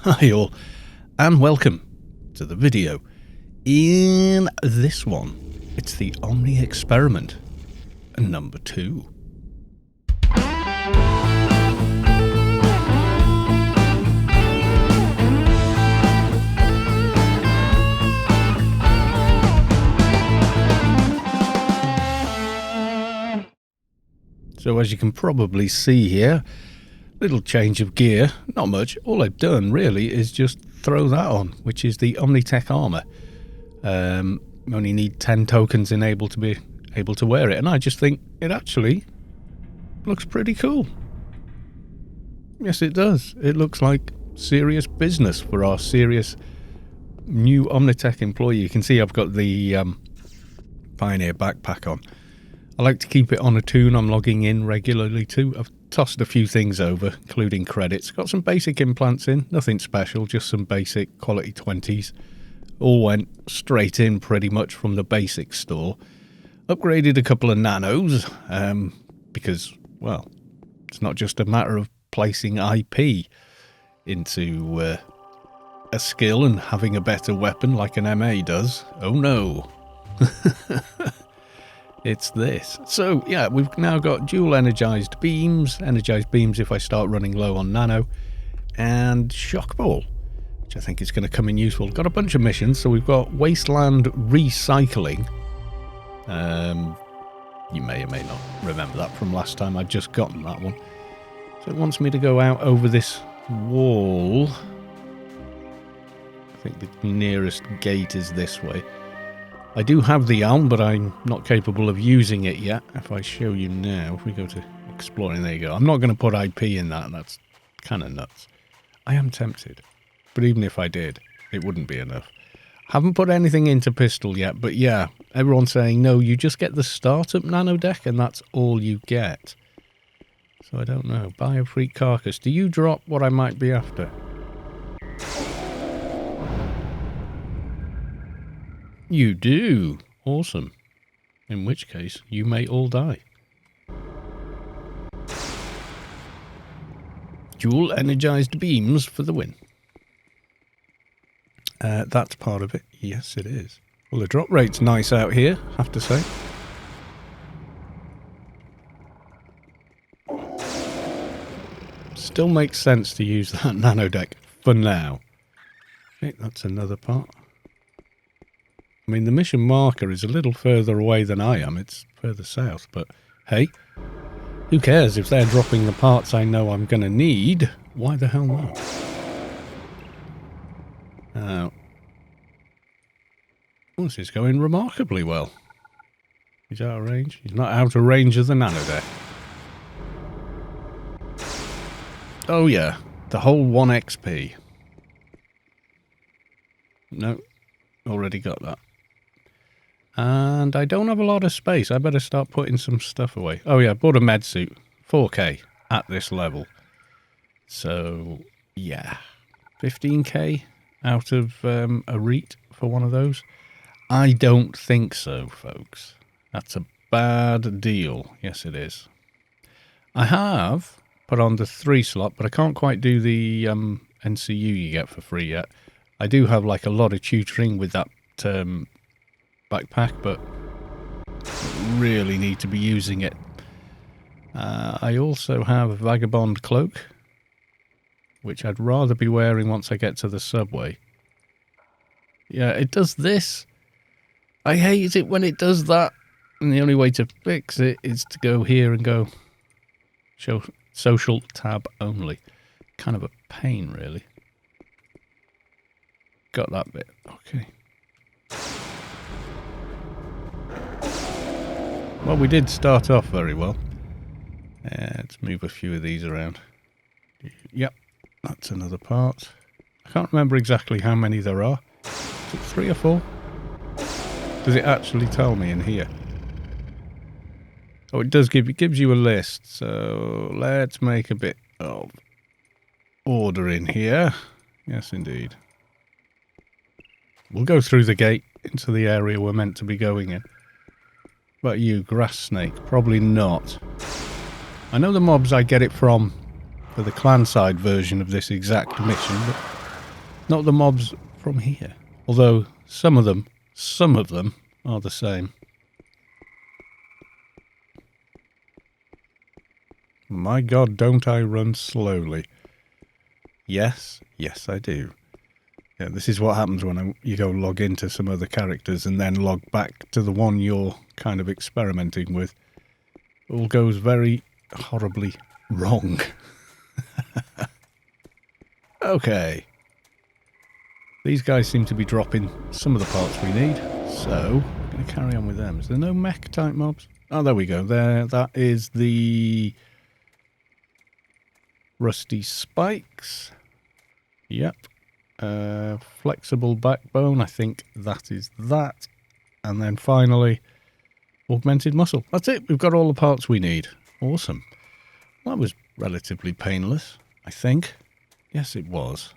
Hi all, and welcome to the video. In this one, it's the Omni experiment, number 2. So as you can probably see here, little change of gear, not much. All I've done really is just throw that on, which is the Omnitech armor. Only need 10 tokens enabled to be able to wear it, and I just think it actually looks pretty cool. Yes, it does. It looks like serious business for our serious new Omnitech employee. You can see I've got the Pioneer backpack on. I like to keep it on a tune I'm logging in regularly to. I've tossed a few things over, including credits. Got some basic implants in, nothing special, just some basic quality 20s. All went straight in pretty much from the basic store. Upgraded a couple of nanos, because, well, it's not just a matter of placing IP into a skill and having a better weapon like an MA does. Oh no. It's this. So, yeah, we've now got dual energized beams if I start running low on nano, and shock ball, which I think is going to come in useful. Got a bunch of missions, so we've got wasteland recycling. You may or may not remember that from last time. I'd just gotten that one. So it wants me to go out over this wall. I think the nearest gate is this way. I do have the elm, but I'm not capable of using it yet. If I show you now, if we go to exploring, there you go. I'm not going to put IP in that, and that's kind of nuts. I am tempted, but even if I did, it wouldn't be enough. Haven't put anything into pistol yet, but yeah, everyone's saying, no, you just get the startup nano deck, and that's all you get. So I don't know. Biofreak carcass. Do you drop what I might be after? You do. Awesome. In which case, you may all die. Dual energized beams for the win. That's part of it. Yes, it is. Well, the drop rate's nice out here, I have to say. Still makes sense to use that nano deck for now. Okay, that's another part. I mean, the mission marker is a little further away than I am. It's further south, but hey, who cares if they're dropping the parts I know I'm going to need? Why the hell not? Now, this is going remarkably well. He's out of range. He's not out of range of the nano deck. Oh yeah, the whole 1 XP. No, already got that. And I don't have a lot of space. I better start putting some stuff away. Oh yeah, bought a med suit. 4K at this level. So, yeah. 15K out of a REIT for one of those? I don't think so, folks. That's a bad deal. Yes, it is. I have put on the 3 slot, but I can't quite do the NCU you get for free yet. I do have like a lot of tutoring with that backpack, but really need to be using it. I also have a vagabond cloak, which I'd rather be wearing once I get to the subway. Yeah, it does this. I hate it when it does that, and the only way to fix it is to go here and go show social tab only. Kind of a pain, really. Got that bit. Okay. Well, we did start off very well. Let's move a few of these around. Yep, that's another part. I can't remember exactly how many there are. Is it 3 or 4? Does it actually tell me in here? Oh, it does it gives you a list. So let's make a bit of order in here. Yes, indeed. We'll go through the gate into the area we're meant to be going in. But you, grass snake, probably not. I know the mobs I get it from for the clan side version of this exact mission, but Not the mobs from here. Although some of them are the same. My God, don't I run slowly? Yes, yes I do. Yeah, this is what happens when you go log into some other characters and then log back to the one you're kind of experimenting with. It all goes very horribly wrong. Okay. These guys seem to be dropping some of the parts we need, so I'm going to carry on with them. Is there no mech type mobs? Oh, there we go. There, that is the rusty spikes. Yep. Flexible backbone. I think that is that. And then finally, augmented muscle. That's it. We've got all the parts we need. Awesome. That was relatively painless, I think. Yes, it was.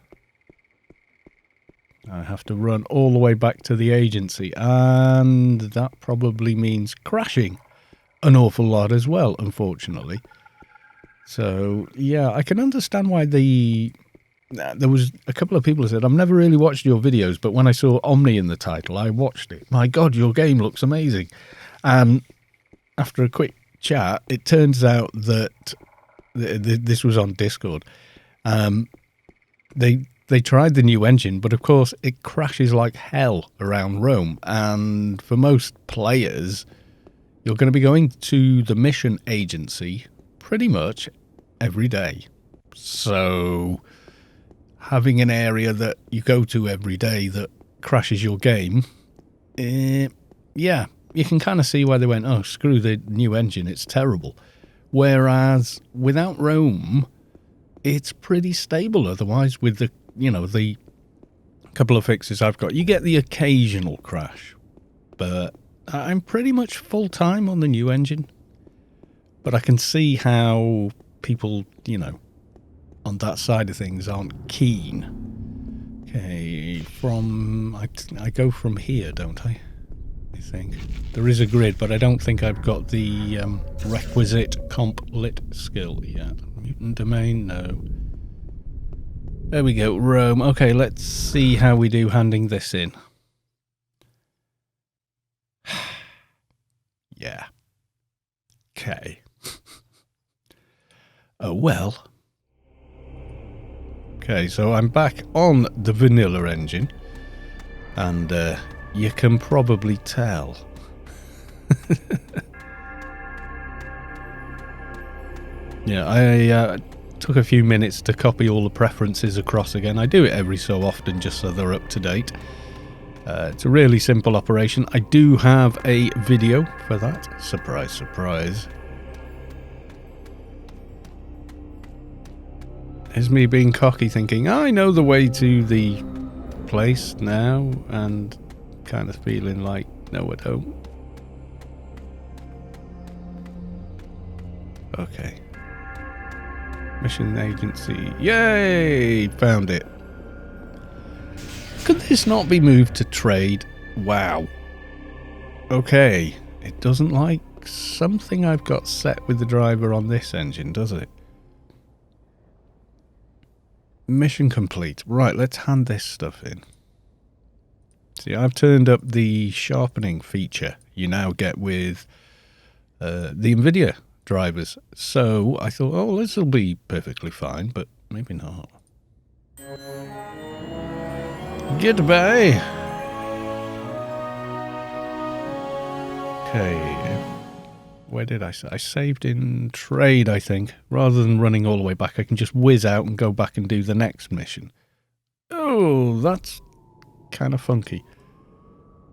I have to run all the way back to the agency, and that probably means crashing an awful lot as well, unfortunately. So, yeah, I can understand why there was a couple of people who said, I've never really watched your videos, but when I saw Omni in the title, I watched it. My God, your game looks amazing. And after a quick chat, it turns out that this was on Discord. They tried the new engine, but of course it crashes like hell around Rome. And for most players, you're going to be going to the mission agency pretty much every day. So having an area that you go to every day that crashes your game, yeah, you can kind of see why they went, oh, screw the new engine, it's terrible. Whereas without Rome, it's pretty stable otherwise with the couple of fixes I've got. You get the occasional crash, but I'm pretty much full-time on the new engine. But I can see how people, on that side of things aren't keen. Okay, I go from here, don't I? I think. There is a grid, but I don't think I've got the requisite comp lit skill yet. Mutant domain, no. There we go, Rome. Okay, let's see how we do handing this in. Yeah. Okay. Oh, well. Okay, so I'm back on the vanilla engine. And you can probably tell. Yeah, I took a few minutes to copy all the preferences across again. I do it every so often just so they're up to date. It's a really simple operation. I do have a video for that. Surprise, surprise. Here's me being cocky thinking, I know the way to the place now, and kind of feeling like, no I don't. Okay. Mission agency. Yay! Found it. Could this not be moved to trade? Wow. Okay. It doesn't like something I've got set with the driver on this engine, does it? Mission complete. Right, let's hand this stuff in. See, I've turned up the sharpening feature you now get with the NVIDIA drivers. So I thought, oh, this will be perfectly fine, but maybe not. Goodbye. Okay. Where did I say? I saved in trade, I think. Rather than running all the way back, I can just whiz out and go back and do the next mission. Oh, that's kind of funky.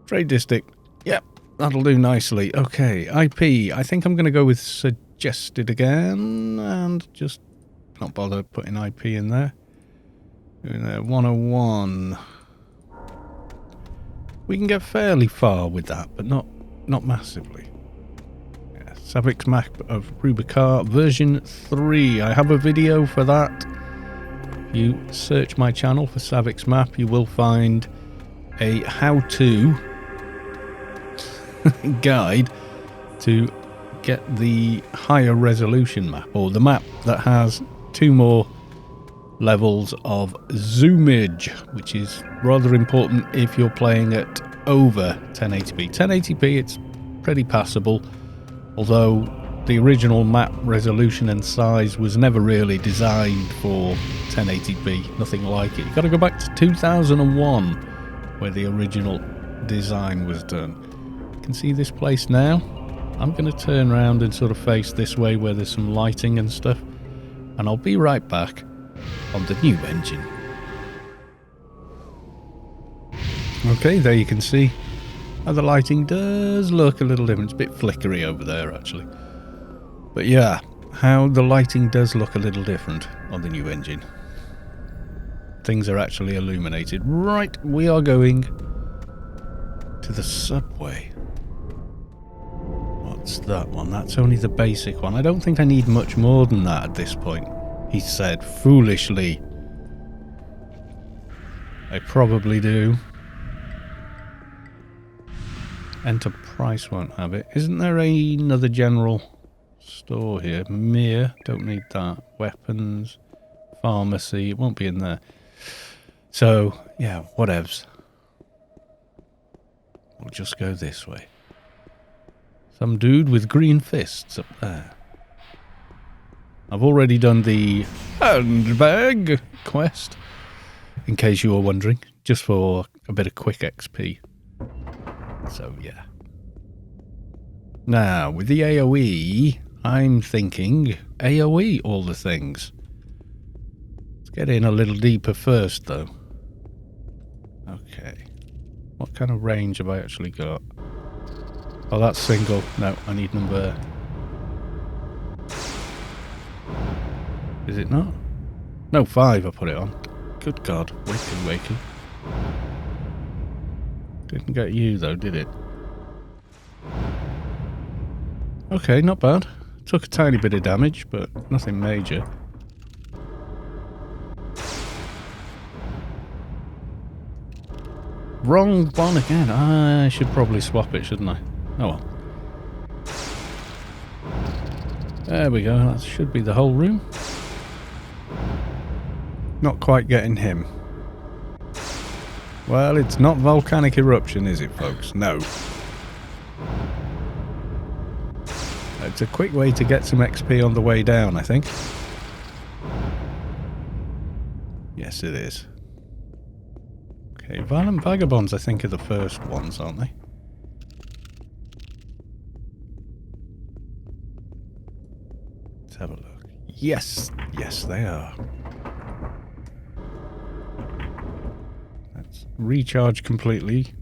Trade district. Yep, that'll do nicely. Okay, IP. I think I'm going to go with suggested again and just not bother putting IP in there. Doing there, 101. We can get fairly far with that, but not massively. Yeah, Savix map of Rubicar version 3. I have a video for that. If you search my channel for Savix map, you will find a how-to guide to get the higher resolution map, or the map that has 2 more levels of zoomage, which is rather important if you're playing at over 1080p. 1080p, it's pretty passable, although the original map resolution and size was never really designed for 1080p, nothing like it. You've got to go back to 2001 where the original design was done. You can see this place now. I'm going to turn around and sort of face this way where there's some lighting and stuff, and I'll be right back on the new engine. Okay, there you can see how the lighting does look a little different. It's a bit flickery over there actually. But yeah, how the lighting does look a little different on the new engine. Things are actually illuminated. Right, we are going to the subway. What's that one? That's only the basic one. I don't think I need much more than that at this point, he said foolishly. I probably do. Enter price won't have it. Isn't there another general store here? Mere, don't need that. Weapons, pharmacy, it won't be in there. So, yeah, whatevs. We'll just go this way. Some dude with green fists up there. I've already done the handbag quest, in case you were wondering, just for a bit of quick XP. So, yeah. Now, with the AoE, I'm thinking AoE all the things. Let's get in a little deeper first, though. Okay. What kind of range have I actually got? Oh, that's single. No, I need number... Is it not? No, 5 I put it on. Good God. Wakey. Didn't get you, though, did it? Okay, not bad. Took a tiny bit of damage, but nothing major. Wrong one again. I should probably swap it, shouldn't I? Oh well. There we go. That should be the whole room. Not quite getting him. Well, it's not volcanic eruption, is it, folks? No. It's a quick way to get some XP on the way down, I think. Yes, it is. Okay, Violent Vagabonds, I think, are the first ones, aren't they? Let's have a look. Yes, they are. Let's recharge completely.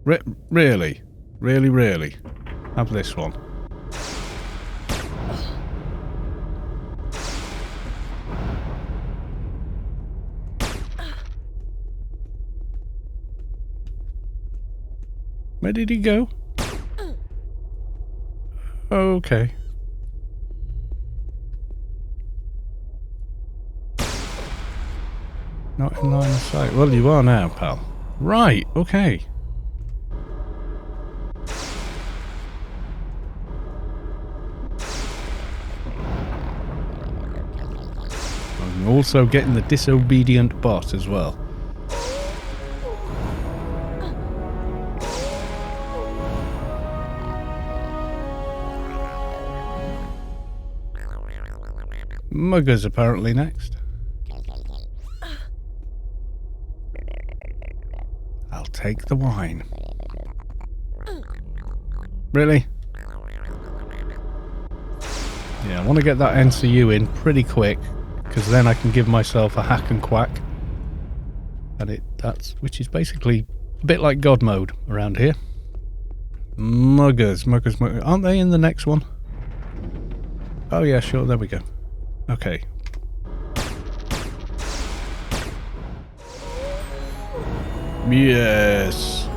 Really? Really? Have this one. Where did he go? Okay. Not in line of sight. Well, you are now, pal. Right, okay. I'm also getting the disobedient bot as well. Mugger's apparently next. I'll take the wine. Really? Yeah, I want to get that NCU in pretty quick, because then I can give myself a hack and quack. And which is basically a bit like God mode around here. Muggers. Aren't they in the next one? Oh yeah, sure, there we go. Okay. Yes.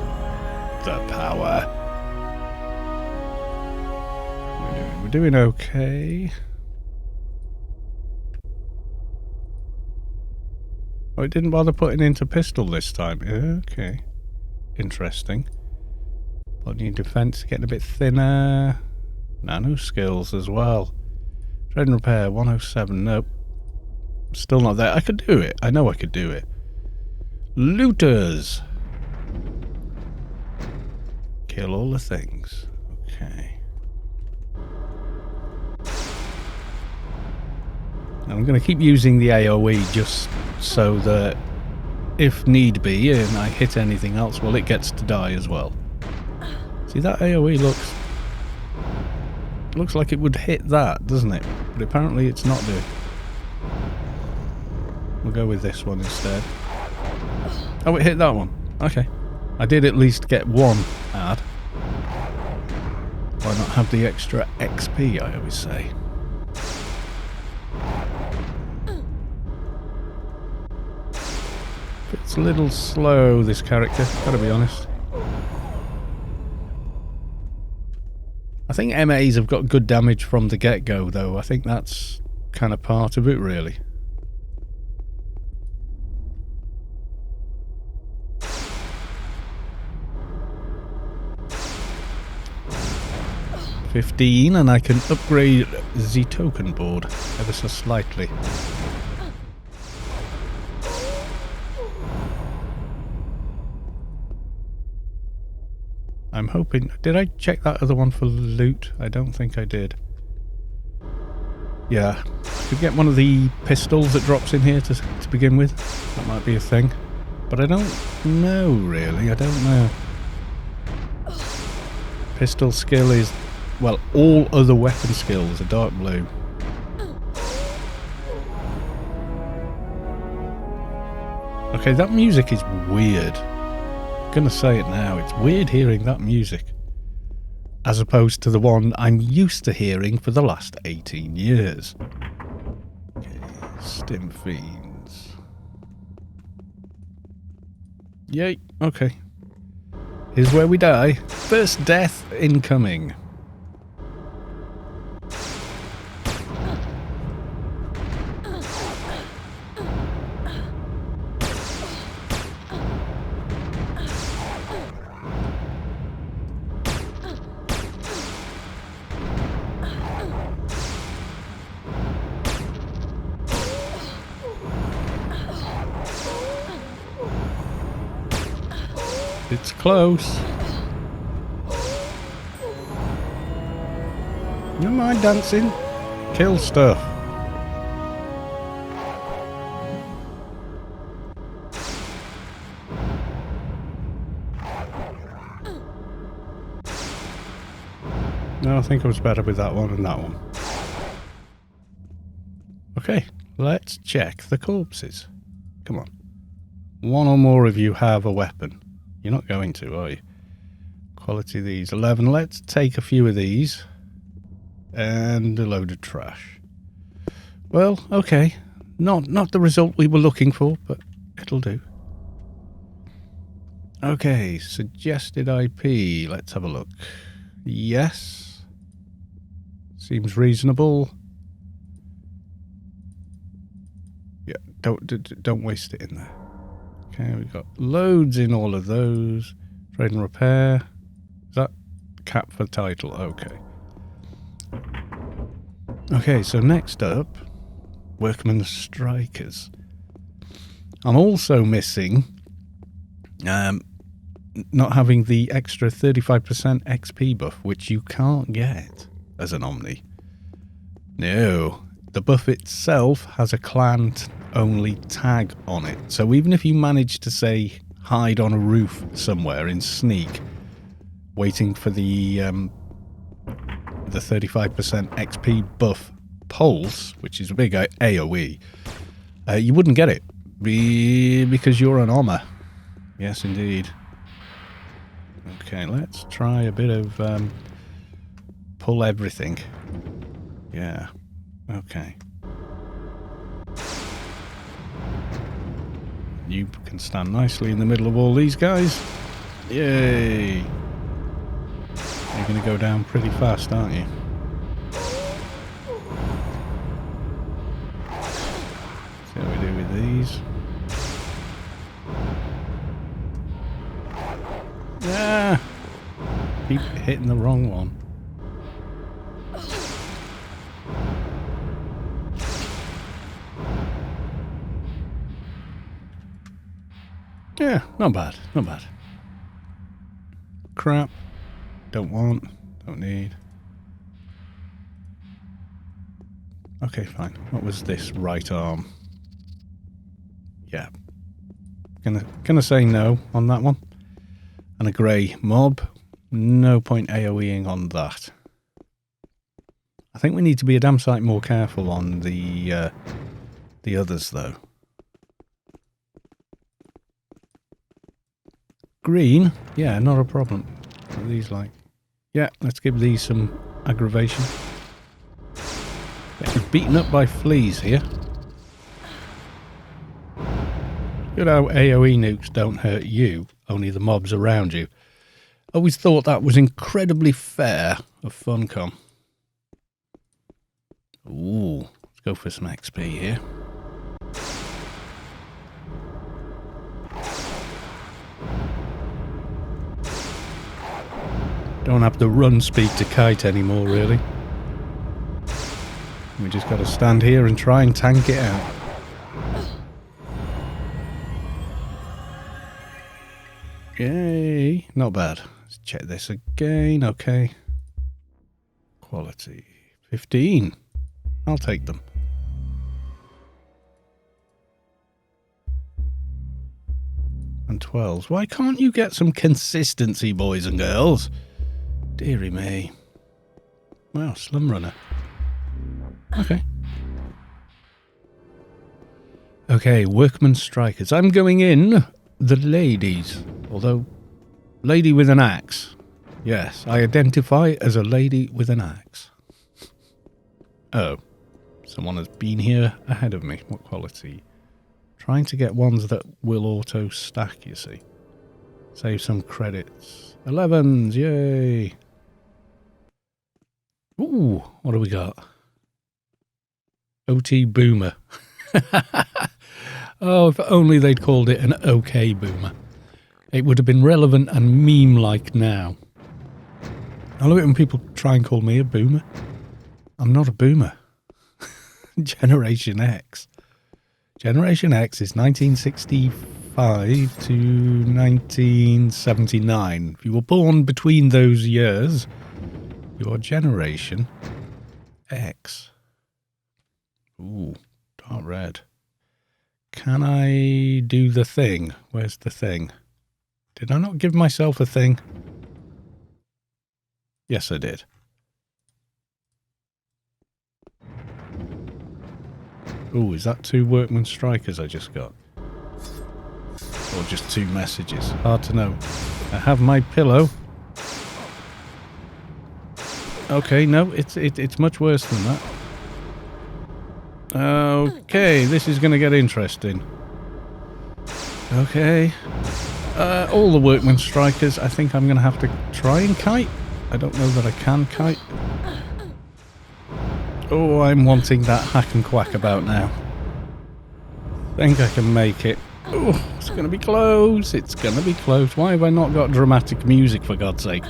The power. We're doing okay. Oh, it didn't bother putting into pistol this time. Okay. Interesting. Body defense getting a bit thinner. Nano skills as well. Trade and repair, 107, nope. Still not there. I could do it. I know I could do it. Looters. Kill all the things. Okay. I'm going to keep using the AoE just so that if need be and I hit anything else, well, it gets to die as well. See, that AoE looks like it would hit that, doesn't it? But apparently it's not doing. We'll go with this one instead. Oh, it hit that one. Okay. I did at least get one ad. Why not have the extra XP, I always say. It's a little slow, this character, gotta be honest. I think MAs have got good damage from the get-go, though. I think that's kind of part of it, really. $15, and I can upgrade the token board ever so slightly. I'm hoping... Did I check that other one for loot? I don't think I did. Yeah. Could get one of the pistols that drops in here to begin with. That might be a thing. But I don't know, really. I don't know. Pistol skill is... Well, all other weapon skills are dark blue. Okay, that music is weird. I'm gonna say it now, it's weird hearing that music as opposed to the one I'm used to hearing for the last 18 years. Okay, Stim Fiends. Yay, okay. Here's where we die. First death incoming. It's close. You mind dancing? Kill stuff. No, I think I was better with that one and that one. Okay, let's check the corpses. Come on. One or more of you have a weapon. You're not going to, are you? Quality of these, 11. Let's take a few of these. And a load of trash. Well, okay. Not the result we were looking for, but it'll do. Okay, suggested IP. Let's have a look. Yes. Seems reasonable. Yeah, don't waste it in there. Okay, we've got loads in all of those. Trade and repair. Is that cap for title? Okay. Okay, so next up, Workman Strikers. I'm also missing not having the extra 35% XP buff, which you can't get as an Omni. No, the buff itself has a clan-only tag on it. So even if you manage to, say, hide on a roof somewhere in sneak, waiting for the 35% XP buff pulse, which is a big AoE, you wouldn't get it because you're an Omni. Yes, indeed. Okay, let's try a bit of pull everything. Yeah. Okay. You can stand nicely in the middle of all these guys. Yay! You're going to go down pretty fast, aren't you? See how we do with these. Ah! Keep hitting the wrong one. Yeah, not bad, not bad. Crap. Don't want. Don't need. Okay, fine. What was this? Right arm. Yeah. Gonna say no on that one. And a grey mob. No point AoEing on that. I think we need to be a damn sight more careful on the others, though. Green? Yeah, not a problem. What are these like? Yeah, let's give these some aggravation. Getting beaten up by fleas here. Good how AoE nukes don't hurt you, only the mobs around you. Always thought that was incredibly fair of Funcom. Ooh, let's go for some XP here. Don't have the run speed to kite anymore, really. We just got to stand here and try and tank it out. Yay, not bad. Let's check this again. Okay. Quality 15. I'll take them. And 12s. Why can't you get some consistency, boys and girls? Deary me. Wow, Slum Runner. Okay. Okay, Workman Strikers. I'm going in the ladies. Although, lady with an axe. Yes, I identify as a lady with an axe. Oh. Someone has been here ahead of me. What quality? Trying to get ones that will auto stack, you see. Save some credits. 11s, yay! Ooh, what do we got? OT Boomer. Oh, if only they'd called it an OK Boomer. It would have been relevant and meme-like now. I love it when people try and call me a boomer. I'm not a boomer. Generation X. Generation X is 1965 to 1979. If you were born between those years, you are Generation X. Ooh, dark red. Can I do the thing? Where's the thing? Did I not give myself a thing? Yes, I did. Ooh, is that 2 Workman Strikers I just got? Or just 2 messages? Hard to know. I have my pillow. Okay, no, it's much worse than that. Okay, this is going to get interesting. Okay. All the Workman Strikers, I think I'm going to have to try and kite. I don't know that I can kite. Oh, I'm wanting that hack and quack about now. Think I can make it. Oh, it's going to be close. It's going to be close. Why have I not got dramatic music, for God's sake?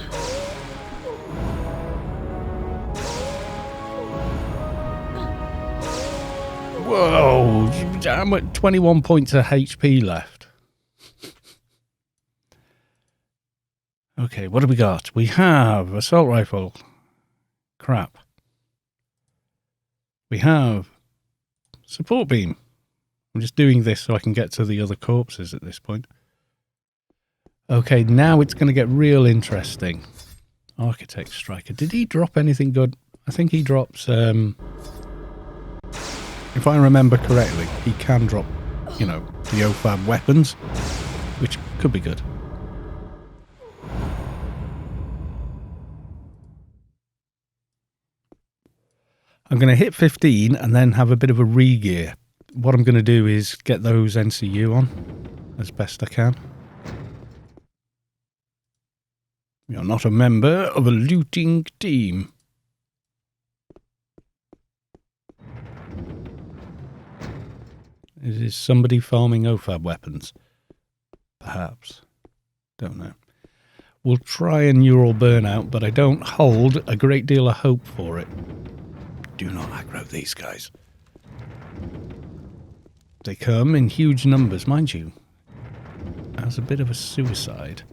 Whoa, I'm at 21 points of HP left. Okay, what do we got? We have assault rifle. Crap. We have support beam. I'm just doing this so I can get to the other corpses at this point. Okay, now it's going to get real interesting. Architect Striker. Did he drop anything good? I think he drops... if I remember correctly, he can drop, you know, the OFAB weapons, which could be good. I'm going to hit 15 and then have a bit of a re-gear. What I'm going to do is get those NCU on as best I can. You're not a member of a looting team. Is somebody farming OFAB weapons? Perhaps. Don't know. We'll try a neural burnout, but I don't hold a great deal of hope for it. Do not aggro these guys. They come in huge numbers, mind you. as a bit of a suicide.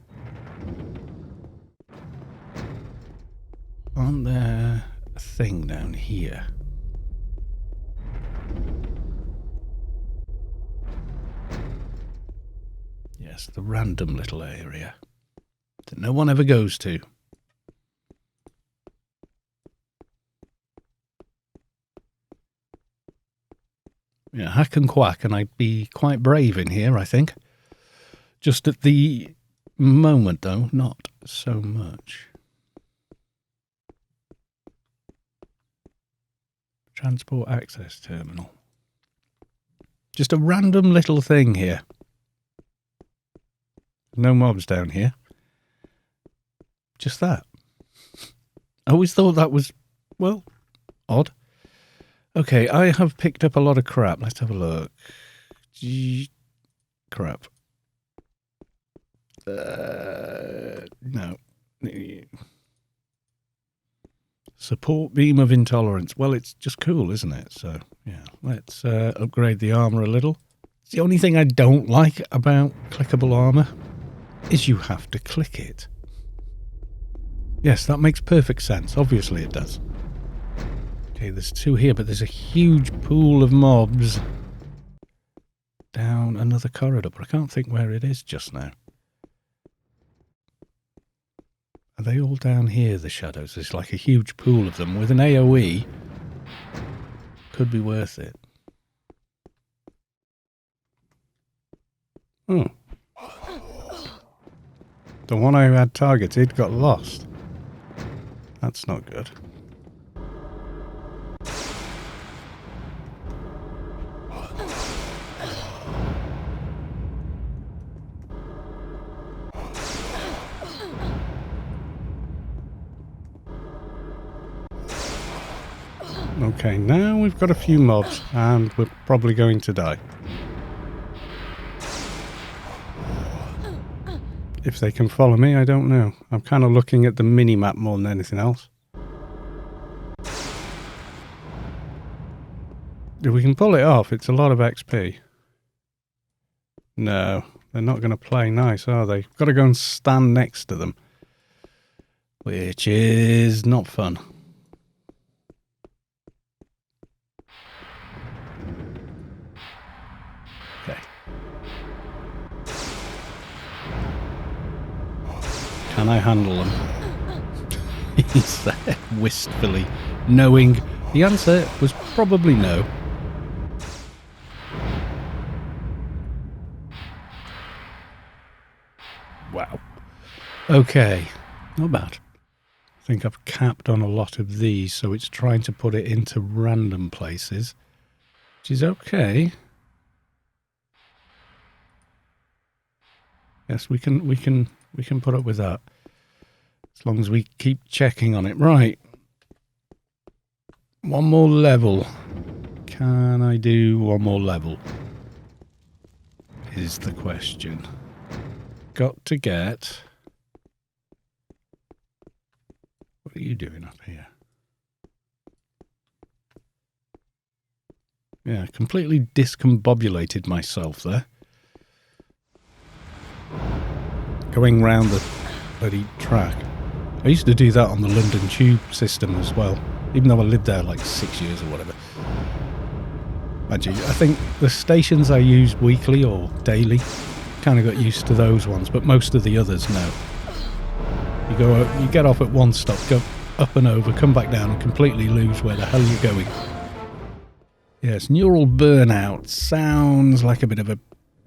Aren't there a thing down here? Yes, the random little area that no one ever goes to. Yeah, hack and quack, and I'd be quite brave in here, I think. Just at the moment, though, not so much. Transport access terminal. Just a random little thing here. No mobs down here. Just that. I always thought that was, well, odd. Okay, I have picked up a lot of crap. Let's have a look. Crap. No. Support beam of intolerance. Well, it's just cool, isn't it? So, yeah, let's upgrade the armor a little. It's the only thing I don't like about clickable armor is you have to click it. Yes, that makes perfect sense. Obviously it does. Okay, there's 2 here, but there's a huge pool of mobs down another corridor, but I can't think where it is just now. Are they all down here, the shadows? There's like a huge pool of them with an AoE. Could be worth it. Oh. The one I had targeted got lost. That's not good. Okay, now we've got a few mobs and we're probably going to die. If they can follow me, I don't know. I'm kind of looking at the mini-map more than anything else. If we can pull it off, it's a lot of XP. No, they're not going to play nice, are they? Got to go and stand next to them. Which is not fun. Okay. Can I handle them? He's there wistfully, knowing the answer was probably no. Wow. Okay, not bad. I think I've capped on a lot of these, so it's trying to put it into random places, which is okay. Yes, we can put up with that. As long as we keep checking on it. Right. One more level. Can I do one more level? Is the question. Got to get... What are you doing up here? Yeah, completely discombobulated myself there. Going round the bloody track. I used to do that on the London Tube system as well, even though I lived there like 6 years or whatever. Actually, I think the stations I use weekly or daily, kind of got used to those ones, but most of the others, no. You get off at one stop, go up and over, come back down and completely lose where the hell you're going. Yes, neural burnout sounds like a bit of a...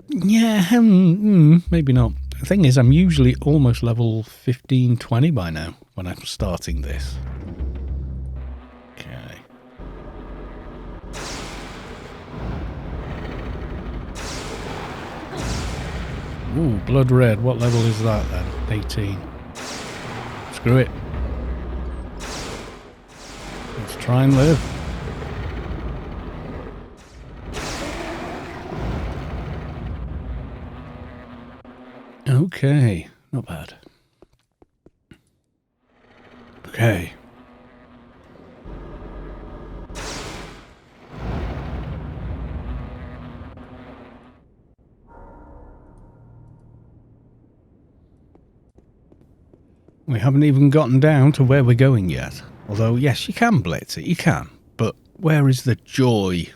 Yeah, maybe not. The thing is, I'm usually almost level 15, 20 by now when I'm starting this. Okay. Ooh, blood red. What level is that then? 18. Screw it. Let's try and live. Okay, not bad. Okay. We haven't even gotten down to where we're going yet. Although, yes, you can blitz it, you can. But where is the joy?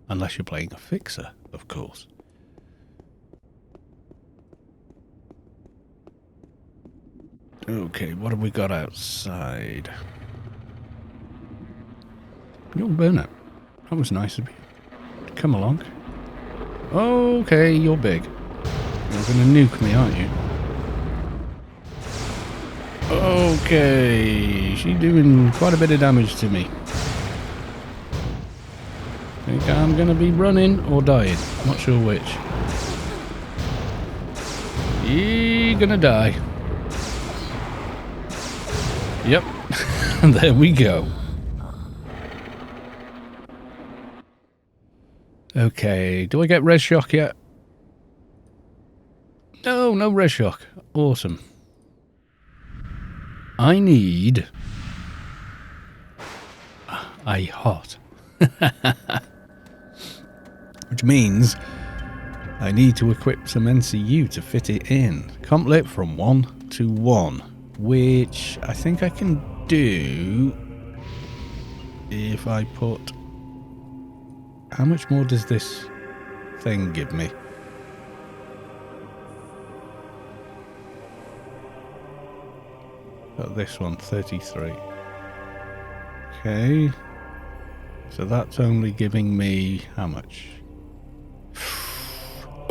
Unless you're playing a fixer, of course. Okay, what have we got outside? You'll burn it. That was nice of you. Come along. Okay, you're big. You're going to nuke me, aren't you? Okay, she's doing quite a bit of damage to me. I think I'm going to be running or dying. Not sure which. You're going to die. Yep. And there we go. Okay, do I get res shock yet? No, no res shock. Awesome. I need a hot. Which means I need to equip some NCU to fit it in. Complet from 1 to 1, which I think I can do if I put... How much more does this thing give me? Got this one, 33. Okay. So that's only giving me how much?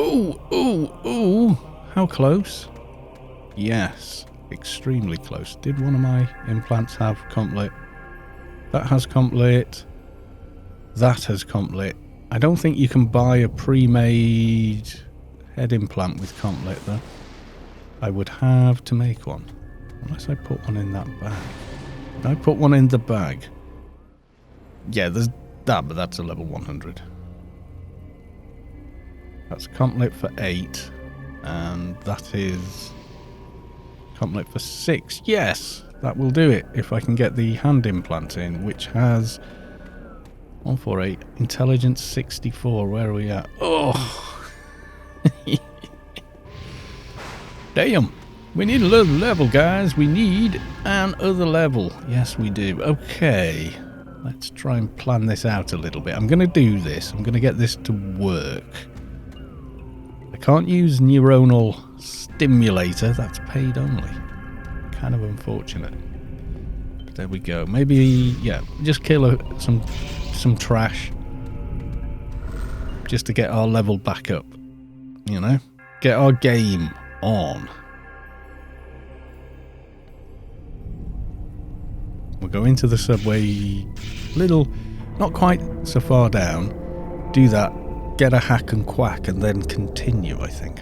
Ooh, ooh, ooh. How close? Yes, extremely close. Did one of my implants have complete? That has complete. That has complete. I don't think you can buy a pre-made head implant with complete though. I would have to make one. Unless I put one in that bag. Did I put one in the bag? Yeah, there's that, but that's a level 100. That's complete for 8. And that is complete for 6. Yes, that will do it. If I can get the hand implant in, which has 148, intelligence 64. Where are we at? Oh! Damn! We need another level, guys. We need another level. Yes, we do. Okay. Let's try and plan this out a little bit. I'm going to do this. I'm going to get this to work. I can't use neuronal stimulator. That's paid only. Kind of unfortunate. But there we go. Maybe, yeah, just kill some trash. Just to get our level back up. You know? Get our game on. We'll go into the subway, little, not quite so far down, do that, get a hack and quack, and then continue, I think.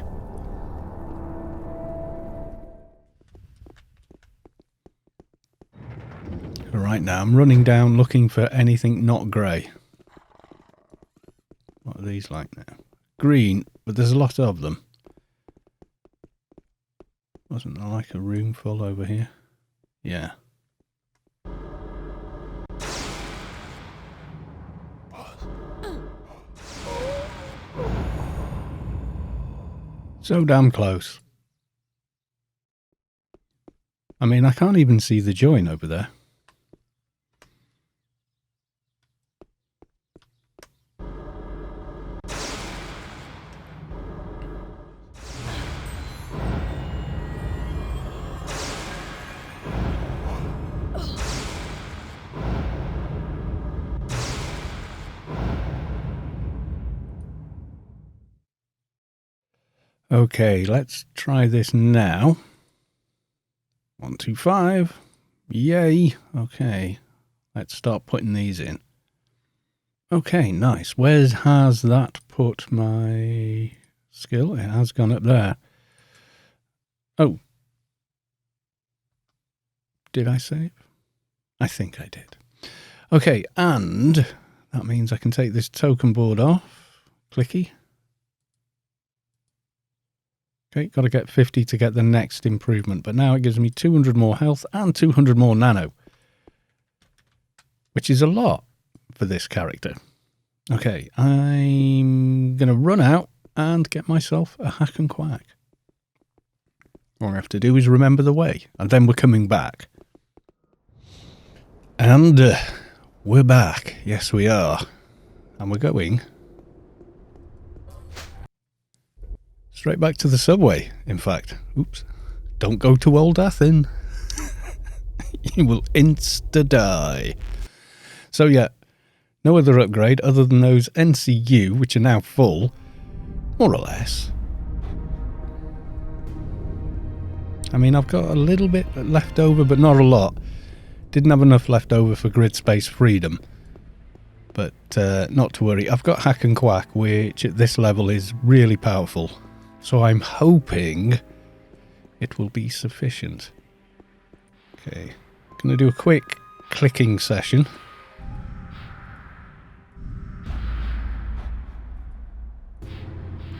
Right now, I'm running down looking for anything not grey. What are these like now? Green, but there's a lot of them. Wasn't there like a room full over here? Yeah. So damn close. I mean, I can't even see the join over there. Okay, let's try this now. 125. Yay. Okay. Let's start putting these in. Okay, nice. Where has that put my skill? It has gone up there. Oh. Did I save? I think I did. Okay, and that means I can take this token board off. Clicky. Okay, got to get 50 to get the next improvement. But now it gives me 200 more health and 200 more nano. Which is a lot for this character. Okay, I'm going to run out and get myself a hack and quack. All I have to do is remember the way. And then we're coming back. And we're back. Yes, we are. And we're going straight back to the subway, in fact. Oops. Don't go to Old Athen. You will insta-die. So yeah, no other upgrade other than those NCU, which are now full, more or less. I mean, I've got a little bit left over, but not a lot. Didn't have enough left over for grid space freedom. But not to worry. I've got Hack and Quack, which at this level is really powerful. So I'm hoping it will be sufficient. Okay. Going to do a quick clicking session.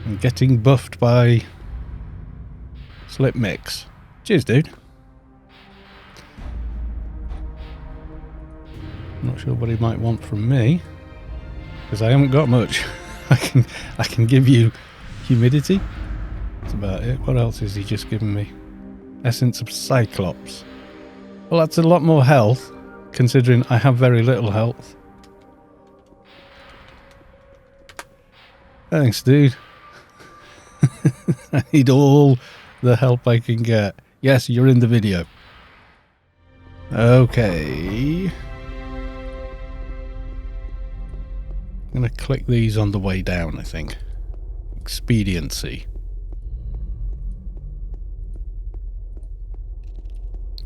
I'm getting buffed by Slip Mix. Cheers, dude. Not sure what he might want from me, because I haven't got much. I can give you humidity. That's about it. What else is he just giving me? Essence of Cyclops. Well, that's a lot more health, considering I have very little health. Thanks, dude. I need all the help I can get. Yes, you're in the video. Okay. I'm going to click these on the way down, I think. Expediency.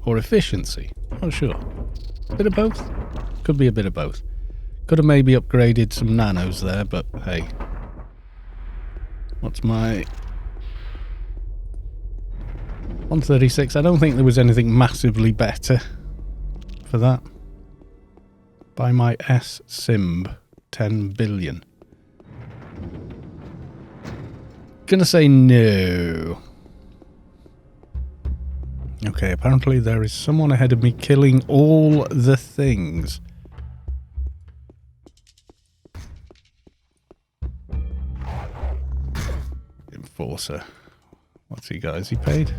Or efficiency. Not sure. A bit of both? Could be a bit of both. Could have maybe upgraded some nanos there, but hey. What's my... 136. I don't think there was anything massively better for that. By my S-Simb. 10 billion. Gonna say no. Okay, apparently there is someone ahead of me killing all the things. Enforcer. What's he got? Is he paid?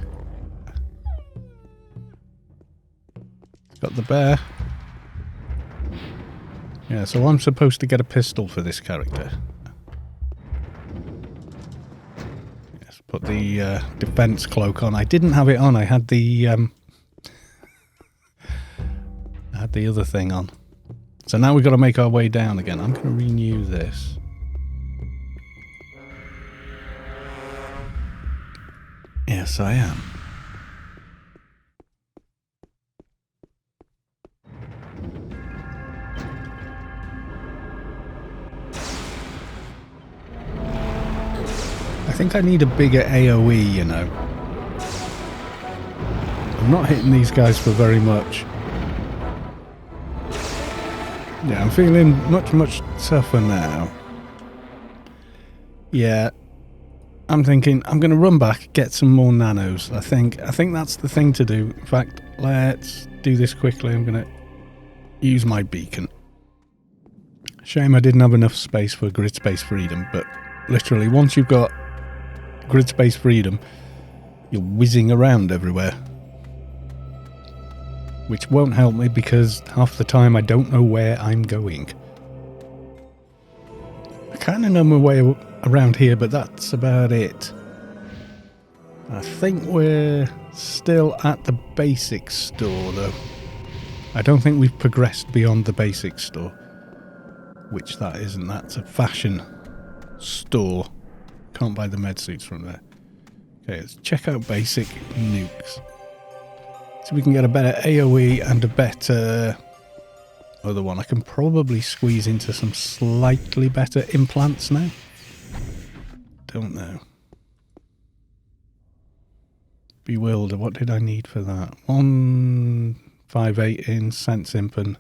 He's got the bear. Yeah, so I'm supposed to get a pistol for this character. Yes, put the defense cloak on. I didn't have it on. I had the other thing on. So now we've got to make our way down again. I'm going to renew this. Yes, I am. I think I need a bigger AoE, you know. I'm not hitting these guys for very much. Yeah, I'm feeling much tougher now. Yeah. I'm thinking I'm going to run back, get some more nanos. I think that's the thing to do. In fact, let's do this quickly. I'm going to use my beacon. Shame I didn't have enough space for grid space freedom, but literally once you've got grid space freedom, you're whizzing around everywhere. Which won't help me because half the time I don't know where I'm going. I kind of know my way around here, but that's about it. I think we're still at the basic store though. I don't think we've progressed beyond the basic store. Which that isn't. That's a fashion store. Can't buy the med suits from there. Okay, let's check out basic nukes. So we can get a better AoE and a better other one. I can probably squeeze into some slightly better implants now. Don't know. Bewilder. What did I need for that? 158 in sense impan.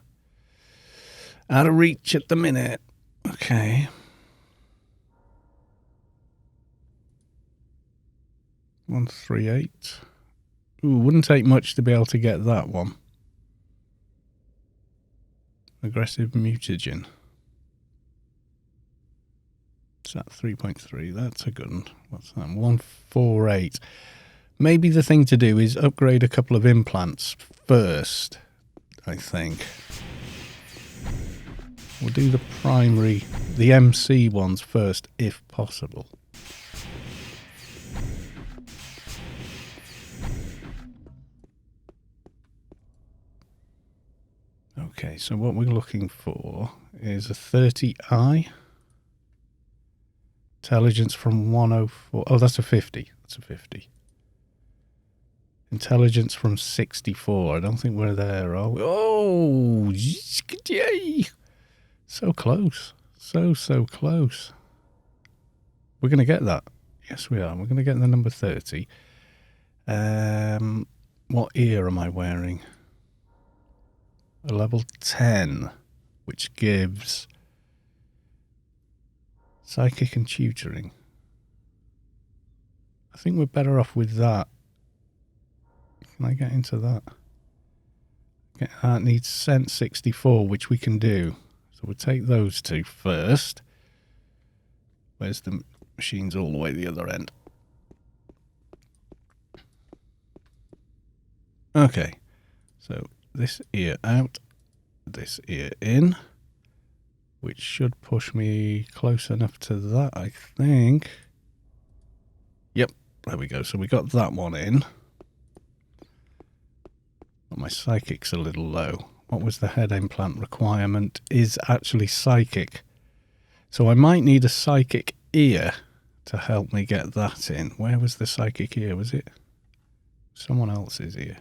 Out of reach at the minute. Okay. $138. Ooh, wouldn't take much to be able to get that one. Aggressive mutagen. Is that 3.3? That's a good one. What's that? 148. Maybe the thing to do is upgrade a couple of implants first, I think. We'll do the primary, the MC ones first, if possible. Okay, so what we're looking for is a 30i. Intelligence from 104. Oh, that's a 50. That's a 50. Intelligence from 64. I don't think we're there, are we? Oh, yay! So close. So close. We're going to get that. Yes, we are. We're going to get the number 30. What ear am I wearing? A level 10, which gives psychic and tutoring. I think we're better off with that. Can I get into that? That needs Sense 64, which we can do. So we'll take those two first. Where's the machine's all the way the other end? Okay. So this ear out, this ear in, which should push me close enough to that, I think. Yep, there we go. So we got that one in. But my psychic's a little low. What was the head implant requirement? Is actually psychic. So I might need a psychic ear to help me get that in. Where was the psychic ear? Was it someone else's ear?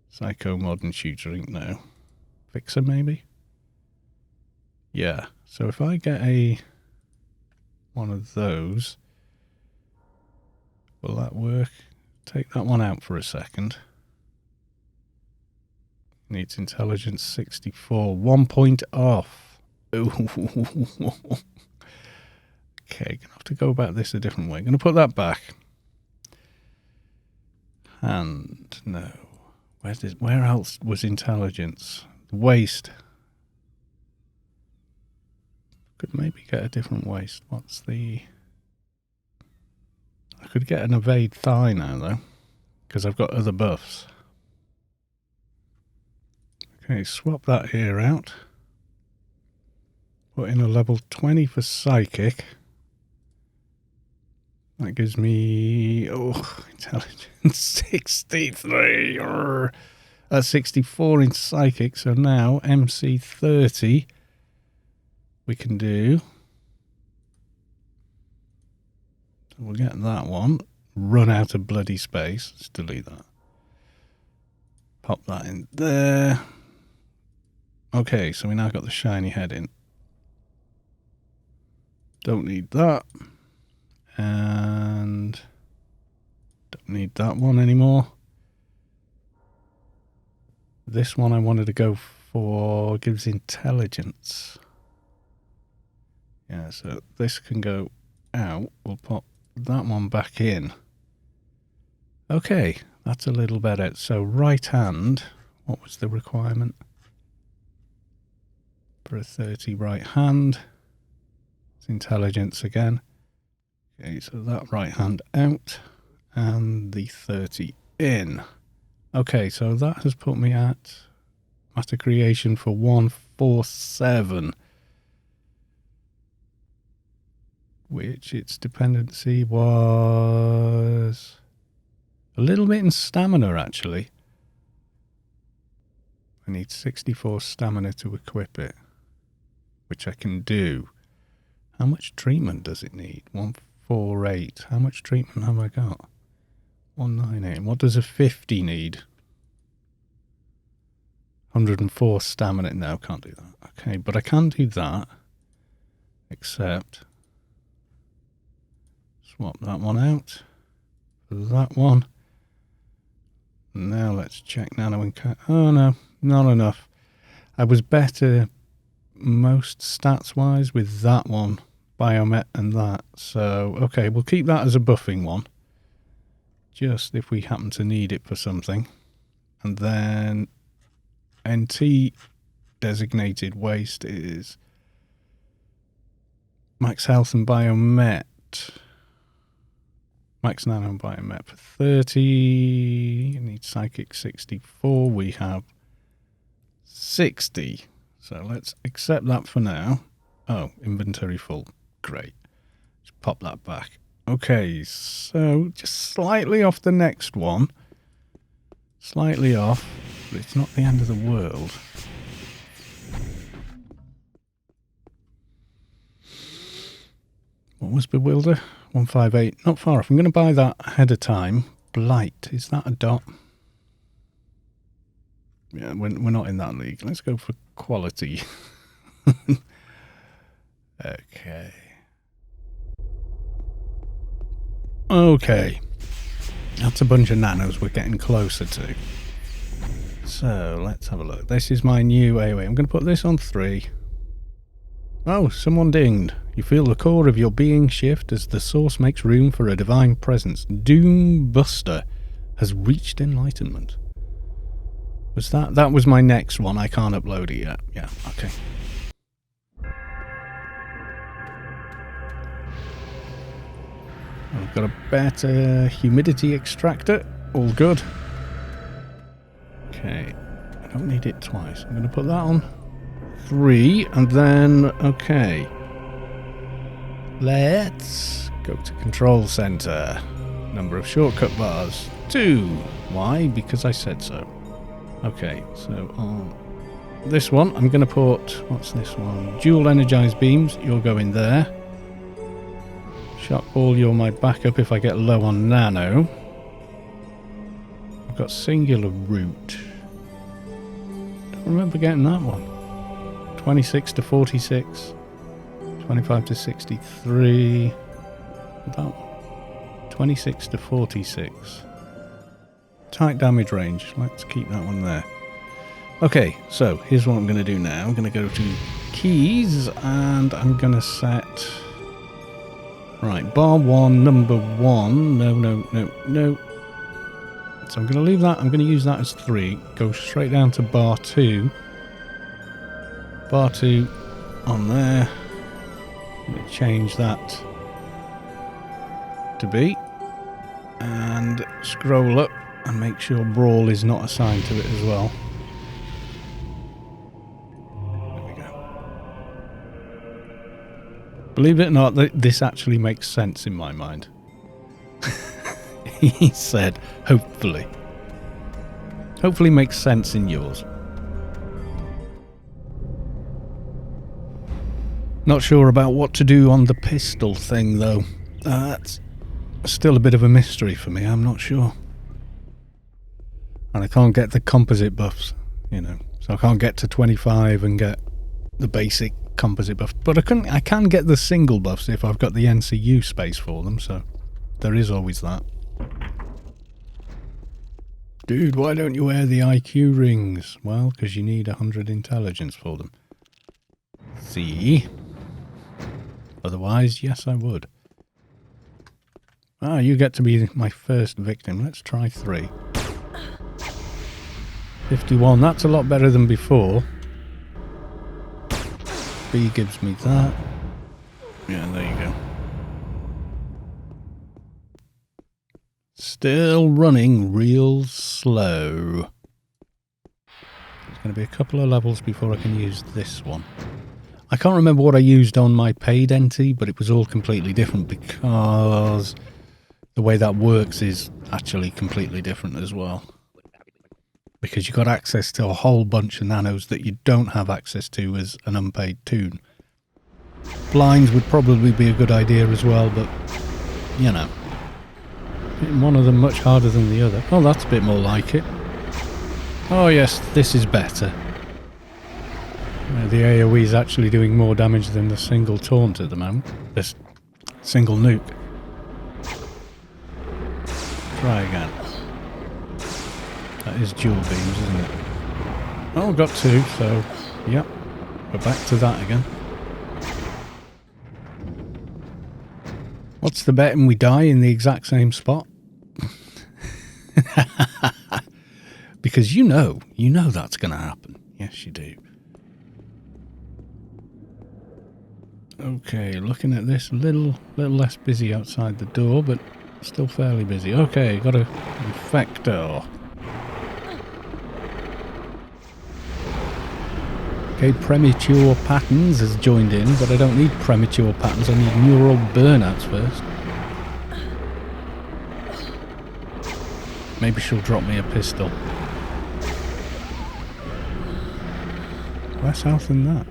Psycho modern tutoring? No. Fixer maybe? Yeah. So if I get one of those, will that work? Take that one out for a second. Needs intelligence 64. 1 point off. Ooh. Okay, gonna have to go about this a different way. Gonna put that back. And no. Where else was intelligence? Waste. Could maybe get a different waste. What's the... I could get an evade thigh now though, because I've got other buffs. Okay, swap that here out. Put in a level 20 for psychic. That gives me, intelligence 63. That's 64 in psychic. So now MC 30 we can do. So we'll get that one. Run out of bloody space. Let's delete that. Pop that in there. Okay, so we now got the shiny head in. Don't need that. And don't need that one anymore. This one I wanted to go for gives intelligence. Yeah, so this can go out. We'll pop that one back in. Okay, that's a little better. So right hand, what was the requirement? For a 30 right hand. It's intelligence again. Okay, so that right hand out and the 30 in. Okay, so that has put me at matter creation for 147, which its dependency was a little bit in stamina actually. I need 64 stamina to equip it, which I can do. How much treatment does it need? 148. How much treatment have I got? 198. What does a 50 need? 104 stamina. No, can't do that. Okay, but I can do that. Except swap that one out for that one. Now let's check nano and oh no, not enough. I was better most stats wise with that one, biomet and that. So okay, we'll keep that as a buffing one, just if we happen to need it for something. And then NT designated waste is max health and biomet. Max nano biomet for 30. You need psychic 64. We have 60. So let's accept that for now. Oh, inventory full. Great. Just pop that back. Okay, so just slightly off the next one. Slightly off, but it's not the end of the world. What was Bewilder? 158. Not far off. I'm going to buy that ahead of time. Blight. Is that a dot? Yeah, we're not in that league. Let's go for quality. Okay. Okay. That's a bunch of nanos we're getting closer to. So, let's have a look. This is my new AoE. I'm going to put this on 3. Oh, someone dinged. You feel the core of your being shift as the source makes room for a divine presence. Doom Buster has reached enlightenment. Was that? That was my next one. I can't upload it yet. Yeah, okay. I've got a better humidity extractor. All good. Okay. I don't need it twice. I'm going to put that on 3 and then, okay. Let's go to control center. Number of shortcut bars 2. Why? Because I said so. Okay, so on this one, I'm going to put, what's this one? Dual energized beams. You're going there. Shock ball, you're my backup if I get low on nano. I've got singular root. Don't remember getting that one. 26 to 46. 25 to 63. That one. 26 to 46. Tight damage range. Let's keep that one there. Okay, so here's what I'm going to do now. I'm going to go to keys and I'm going to set... Right, bar 1, number 1. No. So I'm going to leave that. I'm going to use that as 3. Go straight down to bar 2. Bar 2 on there. I'm going to change that to B. And scroll up and make sure Brawl is not assigned to it as well. Believe it or not, this actually makes sense in my mind. He said, hopefully. Hopefully makes sense in yours. Not sure about what to do on the pistol thing, though. That's still a bit of a mystery for me, I'm not sure. And I can't get the composite buffs, you know. So I can't get to 25 and get the basic composite buff, but I can get the single buffs if I've got the NCU space for them, so there is always that. Dude, why don't you wear the IQ rings? Well, because you need 100 intelligence for them. See? Otherwise, yes, I would. Ah, you get to be my first victim. Let's try 3. 51, that's a lot better than before. B gives me that. Yeah, there you go. Still running real slow. There's going to be a couple of levels before I can use this one. I can't remember what I used on my paid NT, but it was all completely different because the way that works is actually completely different as well. Because you got access to a whole bunch of nanos that you don't have access to as an unpaid toon. Blinds would probably be a good idea as well, but, you know. Hitting one of them much harder than the other. Oh, that's a bit more like it. Oh yes, this is better. The AoE is actually doing more damage than the single taunt at the moment. This single nuke. Try again. That is dual beams, isn't it? Oh, got 2, so, yep. We're back to that again. What's the bet and we die in the exact same spot? Because you know that's going to happen. Yes, you do. Okay, looking at this, a little less busy outside the door, but Still fairly busy. Okay, got a infector. Okay, premature patterns has joined in, but I don't need premature patterns. I need neural burnouts first. Maybe she'll drop me a pistol. Less health than that.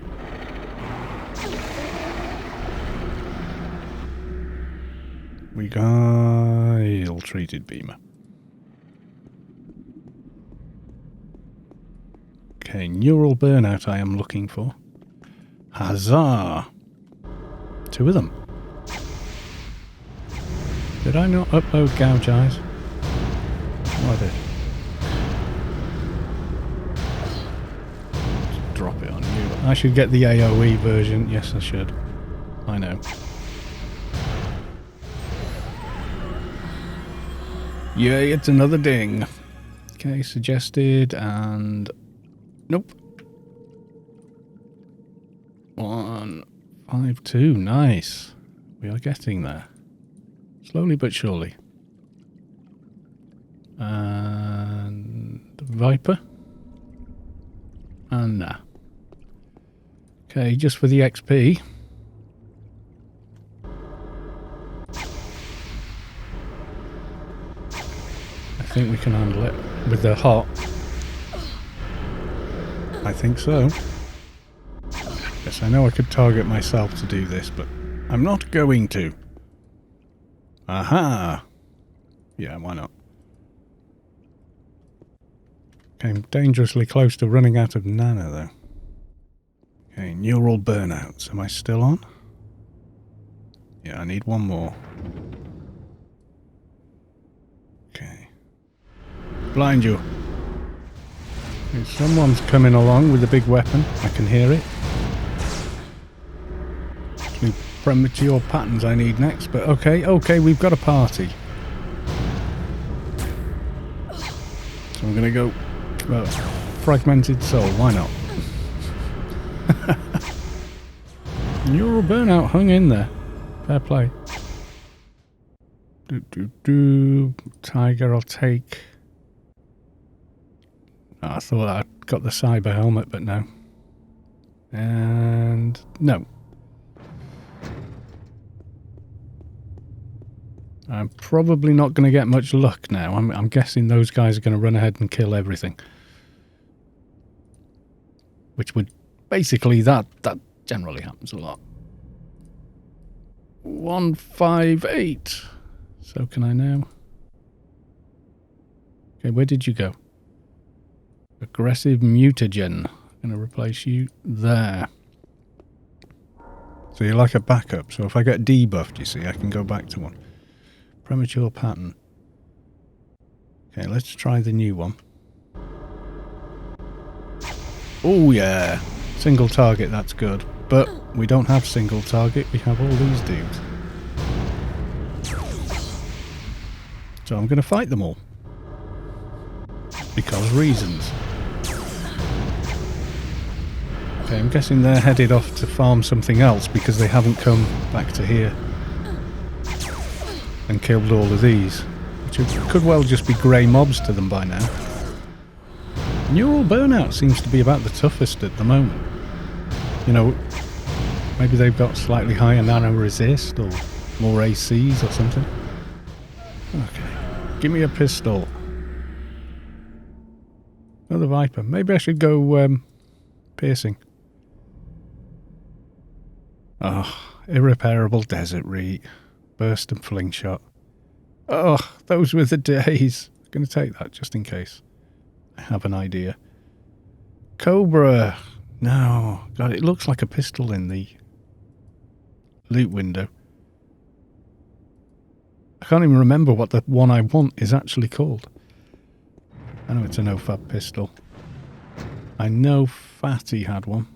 We got ill-treated beamer. Okay, neural burnout I am looking for. Huzzah! 2 of them. Did I not upload gouge eyes? Oh, I did. Just drop it on you. I should get the AoE version. Yes, I should. I know. Yay, it's another ding. Okay, suggested and... Nope. 152, nice. We are getting there. Slowly but surely. And... Viper? And nah. Okay, just for the XP. I think we can handle it with the hot. I think so. Yes, I know I could target myself to do this, but I'm not going to. Aha! Yeah, why not? Came dangerously close to running out of nano, though. Okay, neural burnouts. Am I still on? Yeah, I need one more. Okay. Blind you. Okay, someone's coming along with a big weapon. I can hear it. Actually, premature patterns I need next, but okay, we've got a party. So I'm gonna go fragmented soul, why not? Neural burnout hung in there. Fair play. Tiger I'll take. Oh, I thought I'd got the cyber helmet, but no. And no. I'm probably not going to get much luck now. I'm guessing those guys are going to run ahead and kill everything. Which would basically that generally happens a lot. 158. So can I now? Okay, where did you go? Aggressive mutagen. I'm going to replace you there. So you're like a backup. So if I get debuffed, you see, I can go back to one. Premature pattern. Okay, let's try the new one. Oh yeah, single target, that's good. But we don't have single target, we have all these dudes. So I'm going to fight them all. Because reasons. Okay, I'm guessing they're headed off to farm something else because they haven't come back to here and killed all of these, which could well just be grey mobs to them by now. Neural burnout seems to be about the toughest at the moment. You know, maybe they've got slightly higher nano resist or more ACs or something. Okay, give me a pistol. Another Viper. Maybe I should go piercing. Oh, irreparable desert reet. Burst and fling shot. Oh, those were the days. I'm going to take that just in case. I have an idea. Cobra. No. God, it looks like a pistol in the loot window. I can't even remember what the one I want is actually called. I know it's a no-fab pistol. I know Fatty had one.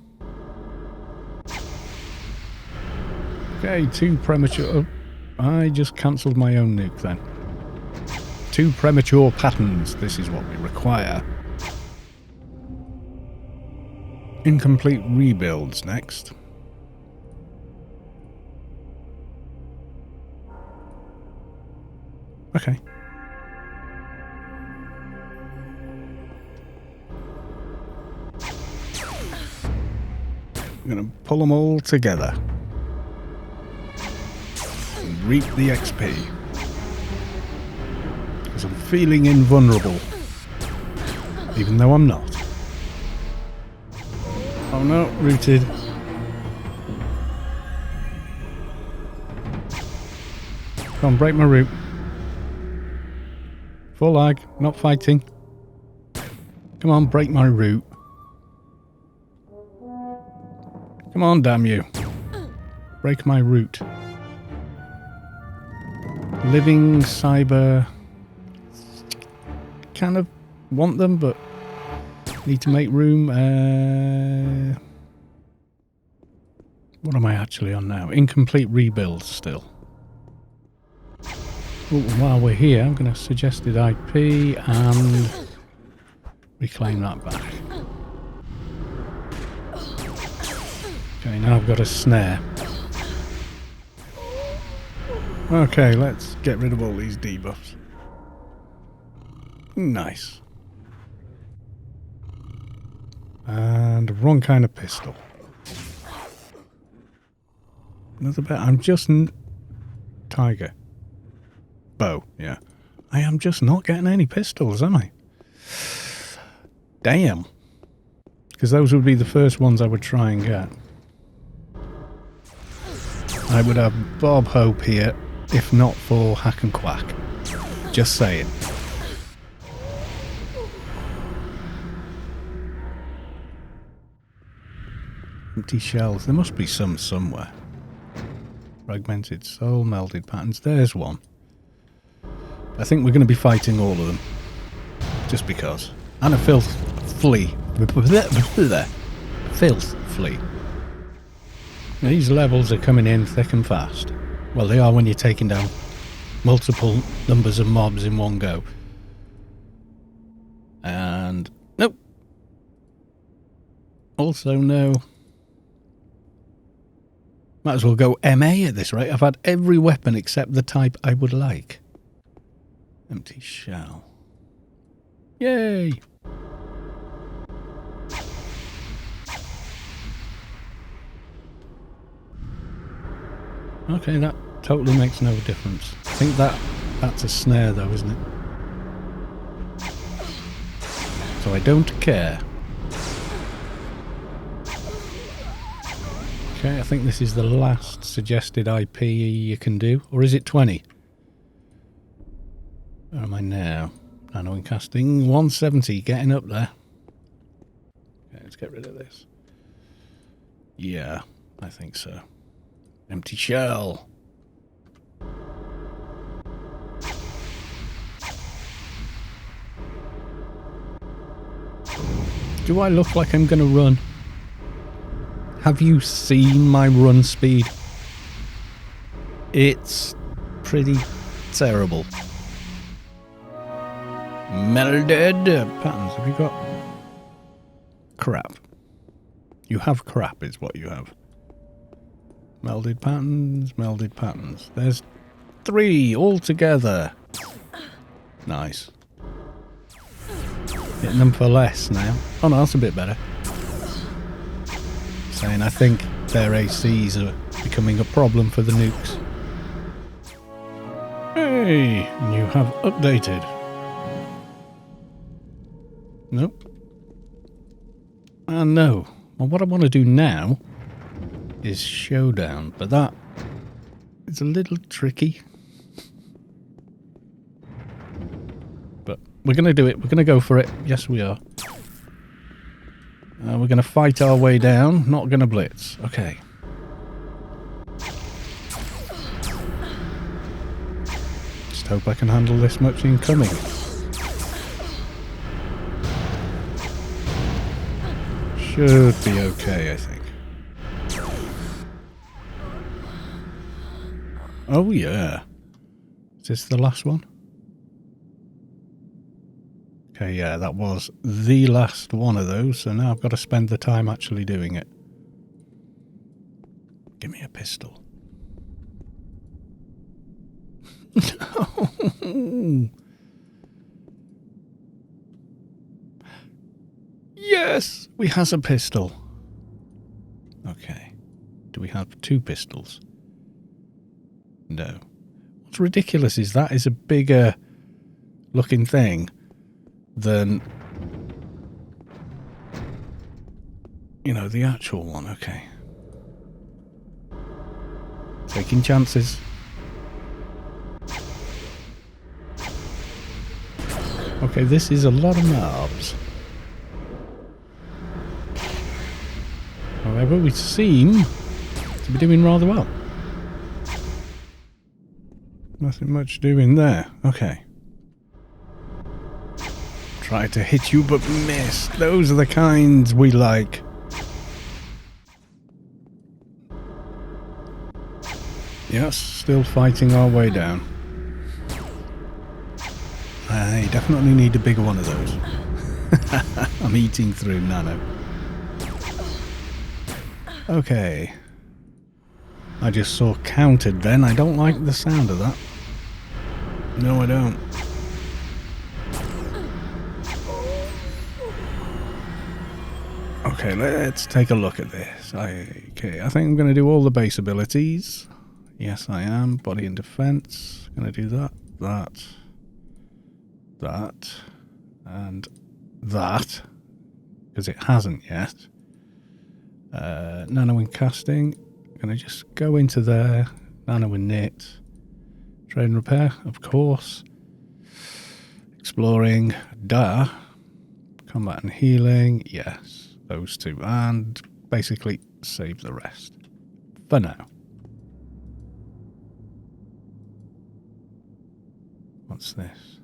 Okay, 2 premature... Oh, I just cancelled my own nuke then. 2 premature patterns. This is what we require. Incomplete rebuilds next. Okay. I'm going to pull them all together. And reap the XP. Because I'm feeling invulnerable. Even though I'm not. Oh no, rooted. Come on, break my root. Full lag, not fighting. Come on, break my root. Come on, damn you. Break my root. Living cyber. Kind of want them, but need to make room. What am I actually on now? Incomplete rebuild still. Ooh, while we're here, I'm going to suggested IP and reclaim that back. Okay, now I've got a snare. Okay, let's get rid of all these debuffs. Nice. And wrong kind of pistol. Another bit. I'm just... Tiger. Bow, yeah. I am just not getting any pistols, am I? Damn. Because those would be the first ones I would try and get. I would have Bob Hope here, if not for Hack and Quack. Just saying. Empty shells. There must be some somewhere. Fragmented soul, melded patterns. There's one. I think we're going to be fighting all of them. Just because. And a filth flea. Filth flea. These levels are coming in thick and fast. Well, they are when you're taking down multiple numbers of mobs in one go. And... nope. Also no. Might as well go MA at this rate. I've had every weapon except the type I would like. Empty shell. Yay! Okay, that totally makes no difference. I think that's a snare though, isn't it? So I don't care. Okay, I think this is the last suggested IP you can do. Or is it 20? Where am I now? Nano and casting. 170, getting up there. Okay, let's get rid of this. Yeah, I think so. Empty shell. Do I look like I'm going to run? Have you seen my run speed? It's pretty terrible. Melded patterns. Have you got crap? You have crap is what you have. Melded patterns, melded patterns. There's 3 altogether. Nice. Hitting them for less now. Oh no, that's a bit better. Saying I think their ACs are becoming a problem for the nukes. Hey, you have updated. Nope. No. Well, what I want to do now is showdown, but that is a little tricky. But we're going to do it. We're going to go for it. Yes, we are. We're going to fight our way down. Not going to blitz. Okay. Just hope I can handle this much incoming. Should be okay, I think. Oh yeah. Is this the last one? Okay, yeah, that was the last one of those, so now I've got to spend the time actually doing it. Give me a pistol. No. Ooh. Yes! We has a pistol. Okay. Do we have 2 pistols? No. What's ridiculous is that is a bigger looking thing than, you know, the actual one. Okay. Taking chances. Okay, this is a lot of mobs. However, we seem to be doing rather well. Nothing much doing there. Okay. Try to hit you but miss. Those are the kinds we like. Yes, still fighting our way down. I definitely need a bigger one of those. I'm eating through nano. Okay. I just saw counted then. I don't like the sound of that. No, I don't. Okay, let's take a look at this. Okay, I think I'm going to do all the base abilities. Yes, I am. Body and defense. Going to do that, that, and that. Because it hasn't yet. Nano and casting. Going to just go into there. Nano and knit. Trade and repair, of course. Exploring. Duh. Combat and healing. Yes. Those 2. And basically save the rest. For now. What's this?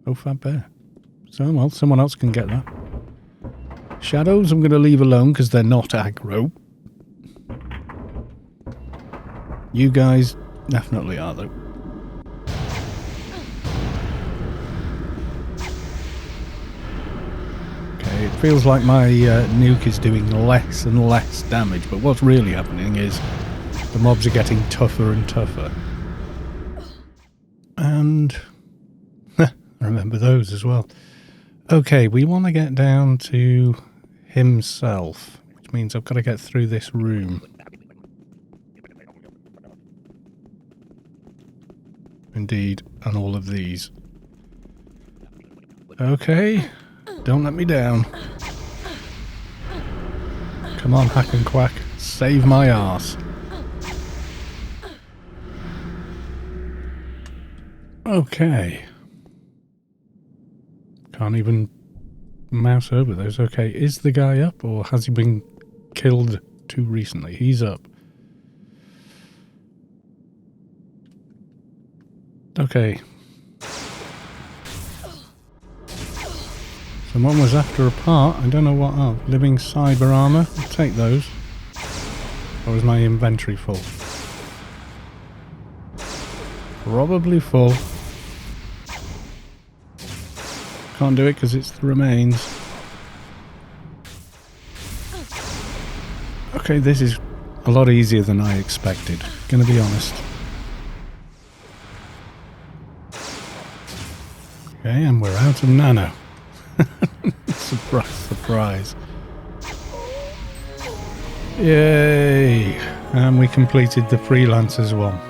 Oh, fat bear. So, well, someone else can get that. Shadows I'm going to leave alone because they're not aggro. You guys definitely are, though. Okay, it feels like my nuke is doing less and less damage, but what's really happening is the mobs are getting tougher and tougher. And I remember those as well. Okay, we want to get down to himself, which means I've got to get through this room. Indeed, and all of these. Okay, don't let me down. Come on, hack and quack, save my arse. Okay. Can't even mouse over those. Okay, is the guy up or has he been killed too recently? He's up. Okay. Someone was after a part. I don't know what of. Living cyber armor. I'll take those. Or is my inventory full? Probably full. Can't do it because it's the remains. Okay, this is a lot easier than I expected. Gonna be honest. Okay, and we're out of nano. Surprise, surprise. Yay! And we completed the freelancers one.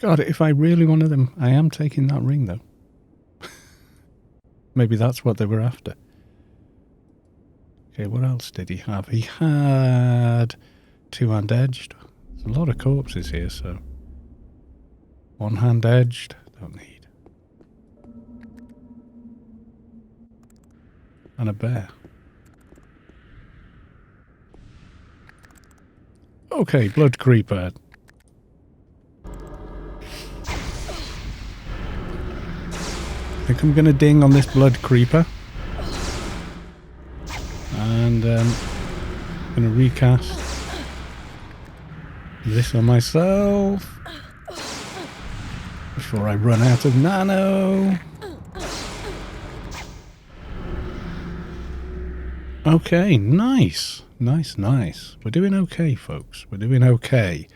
God, if I really wanted them, I am taking that ring though. Maybe that's what they were after. Okay, what else did he have? He had 2-hand edged. There's a lot of corpses here, so 1-hand edged, don't need. And a bear. Okay, blood creeper. I think I'm going to ding on this blood creeper. And I'm going to recast this on myself before I run out of nano. Okay, nice. Nice. We're doing okay, folks. We're doing okay.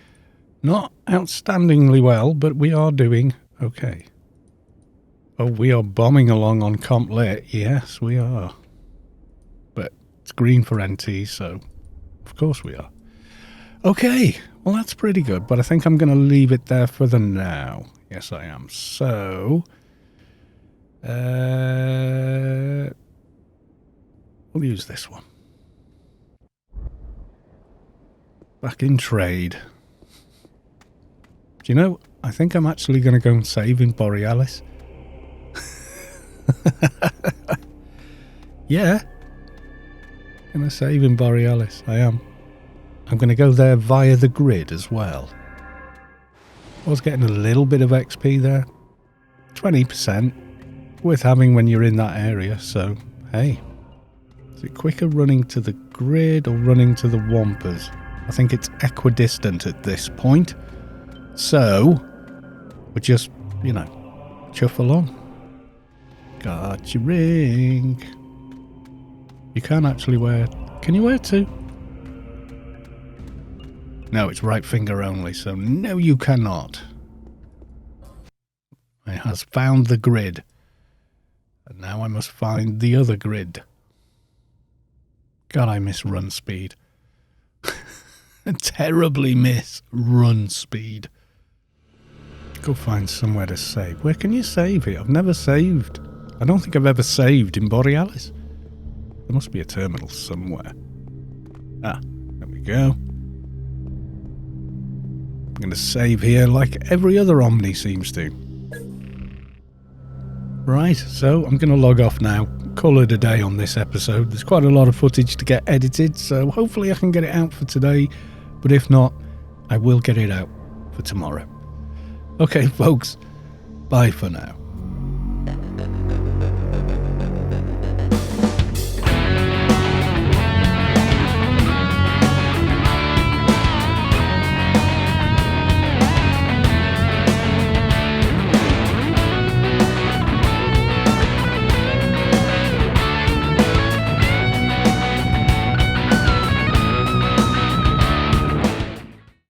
Not outstandingly well, but we are doing okay. Oh, we are bombing along on comp lit. Yes, we are. But it's green for NT, so of course we are. Okay, well that's pretty good, but I think I'm going to leave it there for the now. Yes, I am. So, we'll use this one. Back in trade. Do you know, I think I'm actually going to go and save in Borealis. Yeah. I'm going to save in Borealis. I am. I'm going to go there via the grid as well. I was getting a little bit of XP there. 20%. Worth having when you're in that area, so hey. Is it quicker running to the grid or running to the Wampers? I think it's equidistant at this point. So, we'll just, you know, chuff along. Got your ring. You can't actually wear... Can you wear two? No, it's right finger only, so no you cannot. It has found the grid. And now I must find the other grid. God, I miss run speed. I terribly miss run speed. Go find somewhere to save. Where can you save here? I've never saved. I don't think I've ever saved in Borealis. There must be a terminal somewhere. Ah, there we go. I'm going to save here like every other Omni seems to. Right, so I'm going to log off now. Call it a day on this episode. There's quite a lot of footage to get edited, so hopefully I can get it out for today. But if not, I will get it out for tomorrow. Okay, folks, bye for now.